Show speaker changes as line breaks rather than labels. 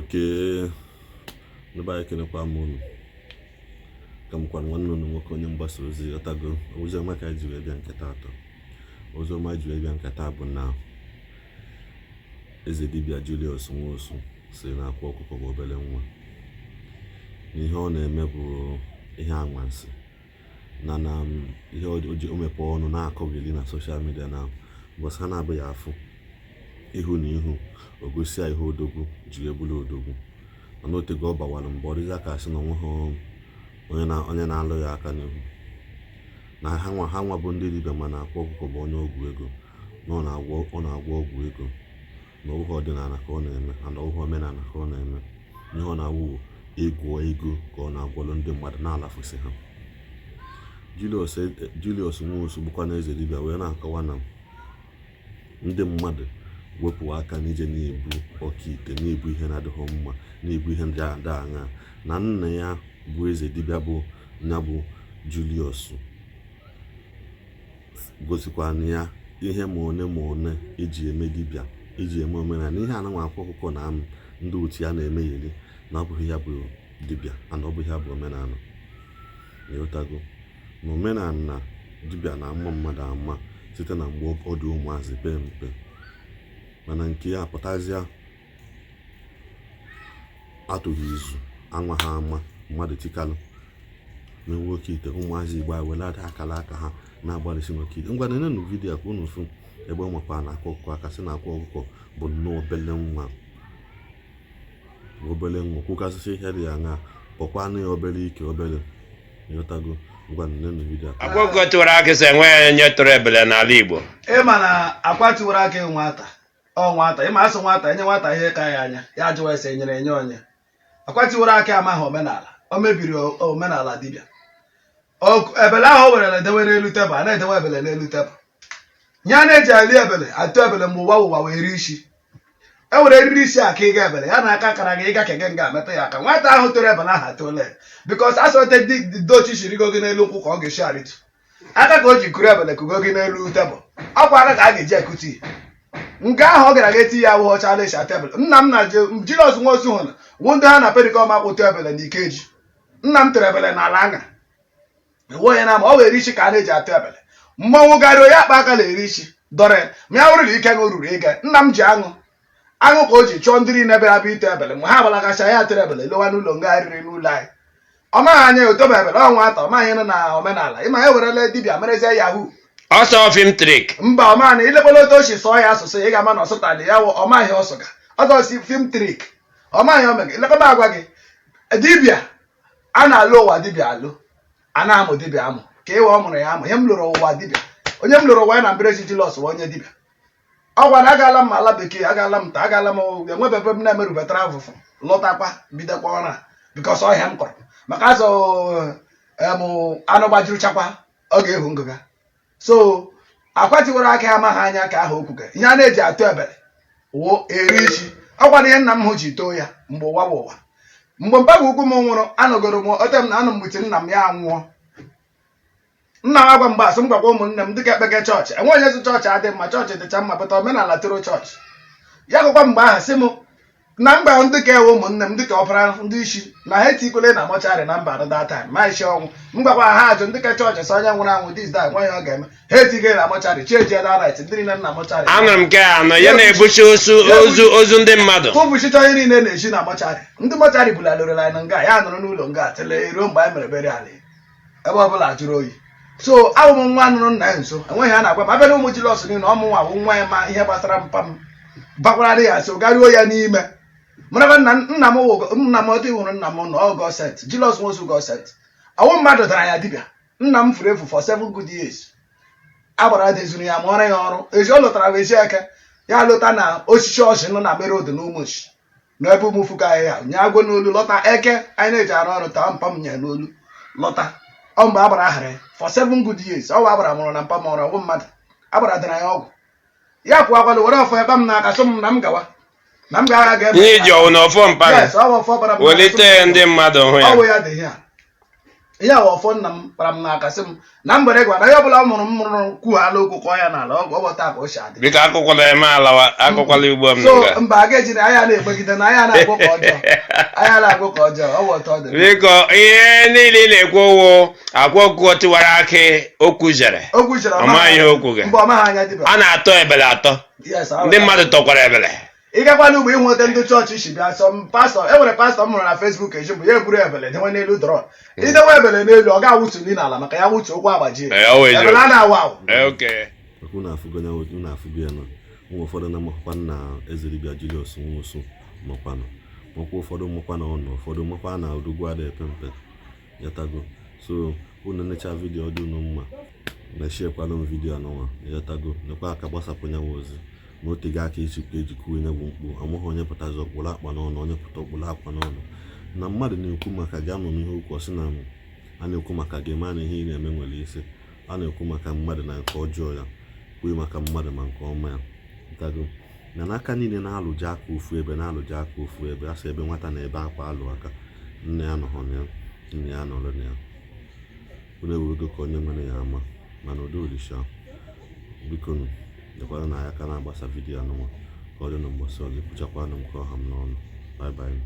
Okay, nobody can come one no work on your bus was the Otago, Ozomaka Julian Catato. Ozoma Julian Catabo now is a Dibia Julius Mosu, saying Akwa Okuko Belenwa. Nihon Mebu Ihanwansi. Nana, he heard Umepo no na cogili na social media now. Was Hana Bayafu. Ihu ni ihu, Ogusia Ihu Dogu, Juebulu Dogu. I know to go by one body that I know home. Onye na-alụ ya aka n'ihu na ha nwa bụ ndị dibịa mana Akwa Okuko bụ onye ọgwụ ego na ọ na-agwọ ọgwụ ego na ọgwụ ọdịnala ka ọ na-eme na ọgwụ omenala ka ọ na-eme ihe ọ na-awụ ego ka ọ na-agwọlụ ndị mmadụ na-alafụsị ha. Julius Nwosu bụkwa na eze dibịa wee na-akọwa na ndị mmadụ wepụ aka n'ije na-ebu ọkaite na-ebu ihe na-adịghị mma na-ebu ihe ndị ada aṅa na nna ya bụ eze dibịa bụ nya bụ Julius gosikwa na ya ihe ma one iji eme dibịa iji eme omenala ihe ananwa Akwa Okuko na ndị otu ya na-emegheri na ọ bụghị ya bụ dibịa na ọ bụghị ya bụ omenala ịghọtago na omenala na dibịa na-ama mmadụ ama site na mgbe ọ dị ụmụazị pe mpe mana nke ya pụtazịa atụghị izu anwa ha ama mmadụ tikalụ na-enwe oke ite ụmụazị Igbo welada akala aka ha na-agbalịsi n'oke ite ngwa nenenu vidiyo ka unu fụ ebe ọ makwa na Akwa Okuko aka sị na Akwa Okuko bụ nnọọ obele nwa kwugasịsị ihe dị ya ṅa kpọkwanụ ya obere ike obere ịghọtago ngwa nenenu vidiyo
Akwa Okuko tụrụ aka sị enwe nye tụrụ ebele n'ala Igbo
ịma na akwa tiwara aka nwata ịma asụ nwata enye nwata ihe ka ya anya ya ajụwa ese nyere enye onye Akwa tiwara aka amaghị omenala o mebiri omenala dibịa ebele ahụ o werele edewe n'elu tebụl a na-edewe ebele n'elu tebụl nya na-eji ali ebele atụ ebele mgbe ụwa wee rie isi e were eriri isi aka ịga ebele ya na aka akara gị ịga kege nga metụ ya aka nwata ahụ toro ebele ahụ atụole bikos asọte dochi shirigo gị n'elu nkwụ ka ọ ga-esi arịtụ aka ka o ji kuru ebele kugo gị n'elu tebụl ọkwa aka ka a ga-eji ekuti nke ahụ ọ gara ga eti ya awụ ọcha lesha tebụl nna m na Julius Nwosu hụ na wụ ndị ha na perikom akpụtụ ebele na Ikeji nna m tere ebele n'ala aṅa ewe onye na ma ọ were isi ka a na-eji atụ ebele mmọnwụ garị onye akpa aka na-eri isi dọrọ ma ya wụrụ na ike ṅụ ruru ịga nna m ji aṅụ ka o ji chọọ ndị niile bịara bịa ite ebele mgbe ha gbalagacha ya tere ebele lewa n'ụlọ nga riri n'ụlọ anyị ọ maghị anya ya otobe ebele ọ nwata ọ maghị nọ na omenala ịma ya werele dibịa merezie yahoo
ọsọ film trik
mba ọmaghị ilekwala otu ochi sụọ ya asụsụ ị ga-ama na ọsụtali ya ọ maghị ọsụga ọzọsi film trik ọ maghị omega ilekọta agwa gị dibịa a na-alụ ụwa dibịa alụ a na-amụ dibịa amụ ka ịwa ọ mụrụ ya amụ ihe m lụrụ ụwa dibịa onye m lụrụ ụwa ya na mberezi Julius bụ onye dibịa ọ gwa na agaala m ala bekee agaala m agaala m enwebebe m na-emerubetara afụfụ lọtakwa bidokwa ọrụ a bikọs ọhịa m kọrọ maka azụ anụ gbajiruchakwa ọ ga-ehu ngụga so Akwa tiwara aka amaghị anya ka ahụ okwuga ihe a na-eji atụ ebele wụ eri isi ọ gwara ihe nna m hụ ji too ya mgbe ụwa bụ ụwa mgbe mpaga ugwu m nwụrụ anọgoro m ote m na anụ mgbiti nna m ya anwụọ nna m agwa mgbe asị m gwakwa ụmụnne m dịka ekpege chọọchị enwe onye zụ chọọchị adị mma chọọchị dịcha mma pụta omenala toro chọọchị ya gụkwa mgbe ahụ sị m na mba ndị ka ewe ụmụnne m dịka ọbara ndị isi na ha etikwele na mọcharị na mba that time ma isi ọnwụ m gwakwa ha ajụ ndị ka chọọchị sọ onye nwụrụ anwụ dis da nwa ya ọ ga-eme ha etigere na mọcharị chieji darit ndị niile nna mọcharị
anụrụ m ke anọ ya na-ebuchi ozu ndị mmadụ
ụbụchicha onye niile na-eji na mọcharị ndị mọcharị bulalụrụla anyị na nga ya nụrụ n'ụlọ nga tele ruo mgbe anyị mere bere ala ebe ọbụla jụrụ oyi so abụ m nwa nụrụ nna ya nso enweghị ha na-agwa m abịa na ụmụ Julius niile ọmụ nwa bụ nwa ya ma ihe gbasara mpa m bakwara ya so garuo ya n'ime mara nna m ọdị hụrụ nna m na ọgọsent Julius Nwosu gọsent ọwụ mmadụ dara ya dibịa nna m furu efu for 7 good years agbara dezuru ya mụọrọ ya ọrụ ezi ọ lụtara wezi eke ya lụta na osisi ọchị nọ na mere odo na ụmụchi na ebe ụmụfuka ya nye agwọ n'olu lọta eke anyị na-eji arụ ọrụ taa mpa m nye n'olu lọta ọ mgbe agbara ahara for 7 good years ọwa agbara mụrụ na mpa m ọrụ ọgwụ mmadụ agbara dara ya ọgwụ ya kwụ akwado were ọfọ ebe m n'aka sọ m na m gawa na m ga-agha ga-ebe
ihe ji ọwụ na ọfọ mpaghara welite ndị mmadụ hụ ya
ọwụ ya dị ya ihe a ọfọ nna m kpara m n'aka sị m na mgbere gwara na ihe ọbụla mụrụ kwughala okwu kọọ ya n'ala ọbọta ka o si adị
biko akụkwala eme alawa akụkwala Igbo m
so
nga
mba a ga-eji na anya na-emegide na anya na-agwụ ka ọjọọ anya na-agwụ ka ọjọọ ọ bụ ọtọ dị
biko ihe niile ị na-ekwu owo Akwa Okuko tiwara akị okwu jere ọma ihe okwu gị
mba ọmaghị anya dibịa
a na-atọ ebele atọ ndị mmadụ tọkwara ebele
ị gakwa n'ugbo ịnweta ndị chọọchị si bịa sọ pastọ e nwere pastọ m hụrụ na Facebook eji bụ ya eburu ebele dewe n'elu drọ idewe ebele n'elu ọ ga-awụtu ndị n'ala maka ya wụtu ụkwụ agbajie ebele a na-awa awụ
unu afụgo ya na ụmụ ụfọdụ na-amakwa na Ezeribia Julius Nwosu makwanụ makwa ụfọdụ makwa na ọnụ ụfọdụ makwa na odogwu ada epe mpe yatago so unu necha vidiyo dị unu mma na-eshekwanụ m vidiyo anụnwa yatago nekwa aka gbasapụ nyanwa ozi ma otega aka echikwa ejikwa onye bụ mkpu amaghị onye pụtazi ọkpụrụ akpa n'ọnụ onye pụta ọkpụrụ akpa n'ọnụ na mmadụ na-ekwu maka gị anụ n'ihe okwu ọsị na a na-ekwu maka gị ma na ihe ị na-eme nwere isi a na-ekwu maka mmadụ na nke ọjọọ ya kwuo maka mmadụ ma nke ọma ya tago na n'aka niile na-alụji aka ofu ebe na-alụji aka ofu ebe asị ebe nwata na ebe akwa alụ aka nne ya nọrọ na ya nne ya nọrọ na ya unu ewugo ka onye nwere ya ama mana ụdị olisa biko dekwara na ya ka na-agbasa vidiyo anụnwa ka ọ dị na mgbasa ọzọ ekwuchakwanụ m ka ọha m n'ọnụ bye bye.